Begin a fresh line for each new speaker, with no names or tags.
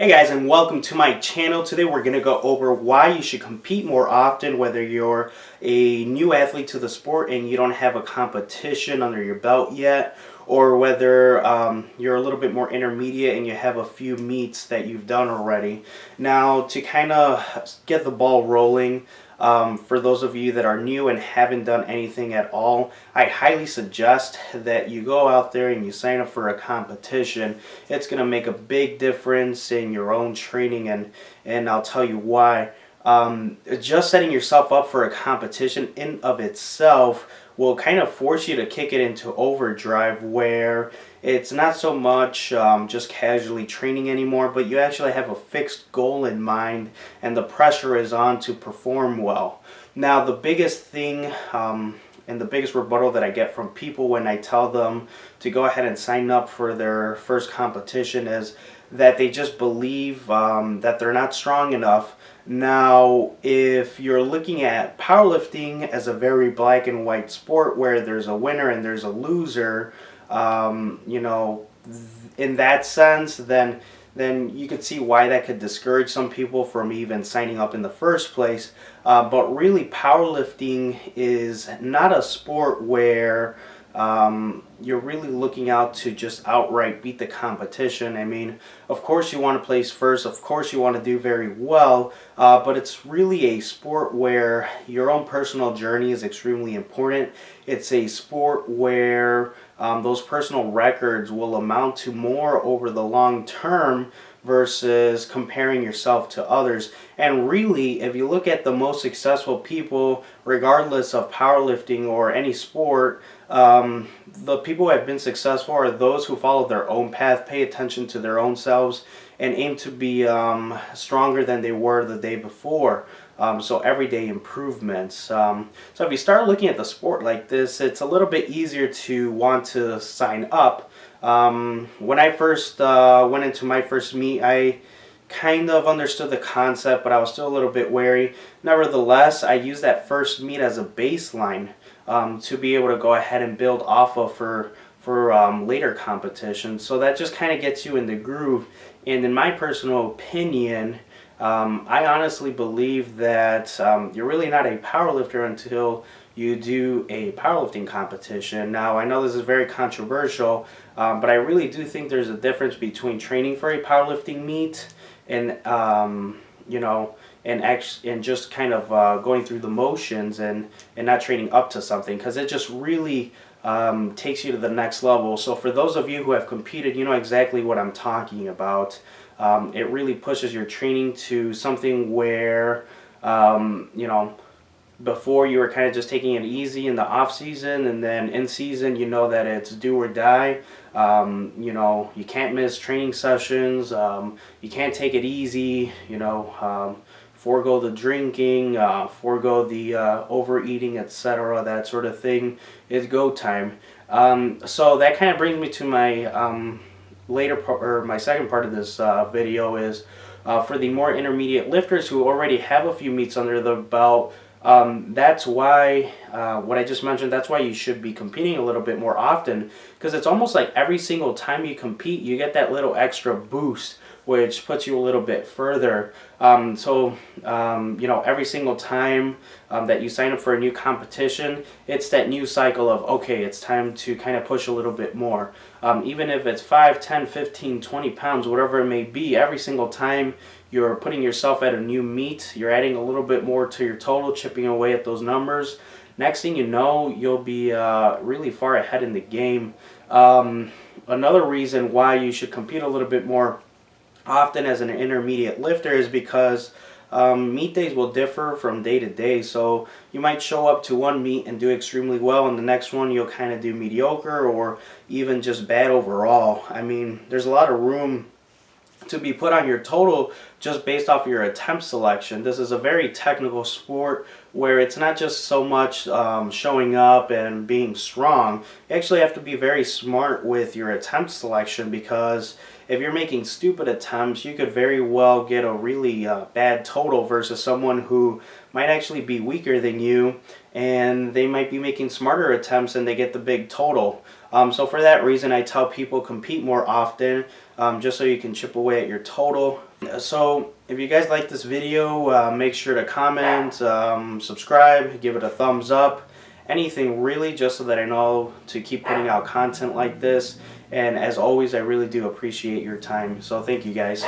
Hey guys, and welcome to my channel. Today we're going to go over why you should compete more often, whether you're a new athlete to the sport and you don't have a competition under your belt yet, or whether you're a little bit more intermediate and you have a few meets that you've done already. Now, to kind of get the ball rolling, for those of you that are new and haven't done anything at all, I highly suggest that you go out there and you sign up for a competition. It's going to make a big difference in your own training, and I'll tell you why. Just setting yourself up for a competition in of itself will kind of force you to kick it into overdrive, where it's not so much just casually training anymore, but you actually have a fixed goal in mind and the pressure is on to perform well. Now, the biggest thing and the biggest rebuttal that I get from people when I tell them to go ahead and sign up for their first competition is that they just believe that they're not strong enough. Now, if you're looking at powerlifting as a very black and white sport where there's a winner and there's a loser, in that sense, then you could see why that could discourage some people from even signing up in the first place. But really, powerlifting is not a sport where you're really looking out to just outright beat the competition. I mean, of course you want to place first, of course you want to do very well, but it's really a sport where your own personal journey is extremely important. It's a sport where those personal records will amount to more over the long term versus comparing yourself to others. And really, if you look at the most successful people, regardless of powerlifting or any sport, the people who have been successful are those who follow their own path, pay attention to their own selves, and aim to be stronger than they were the day before. So everyday improvements. So if you start looking at the sport like this, it's a little bit easier to want to sign up. When I first went into my first meet, I kind of understood the concept, but I was still a little bit wary. Nevertheless, I used that first meet as a baseline to be able to go ahead and build off of for later competitions. So that just kind of gets you in the groove. And in my personal opinion, I honestly believe that you're really not a powerlifter until you do a powerlifting competition. Now, I know this is very controversial, but I really do think there's a difference between training for a powerlifting meet and and just kind of going through the motions and not training up to something, because it just really takes you to the next level. So for those of you who have competed, you know exactly what I'm talking about. It really pushes your training to something where, before you were kind of just taking it easy in the off season, and then in season, you know that it's do or die. You can't miss training sessions. You can't take it easy. Forego the drinking, forego the overeating, etc. That sort of thing is go time. So that kind of brings me to my later part, or my second part of this video is for the more intermediate lifters who already have a few meets under the belt. That's why what I just mentioned, that's why you should be competing a little bit more often, because it's almost like every single time you compete you get that little extra boost, which puts you a little bit further. Every single time that you sign up for a new competition, it's that new cycle of, okay, it's time to kind of push a little bit more. Even if it's 5, 10, 15, 20 pounds, whatever it may be, every single time you're putting yourself at a new meet, you're adding a little bit more to your total, chipping away at those numbers. Next thing you know, you'll be really far ahead in the game. Another reason why you should compete a little bit more often as an intermediate lifter is because meet days will differ from day to day. So you might show up to one meet and do extremely well, and the next one you'll kind of do mediocre or even just bad overall. I mean, there's a lot of room to be put on your total just based off of your attempt selection. This is a very technical sport where it's not just so much showing up and being strong. You actually have to be very smart with your attempt selection, because if you're making stupid attempts, you could very well get a really bad total versus someone who might actually be weaker than you, and they might be making smarter attempts and they get the big total. So for that reason, I tell people compete more often, just so you can chip away at your total. So if you guys like this video, make sure to comment, subscribe, give it a thumbs up, anything really, just so that I know to keep putting out content like this. And as always, I really do appreciate your time. So thank you guys.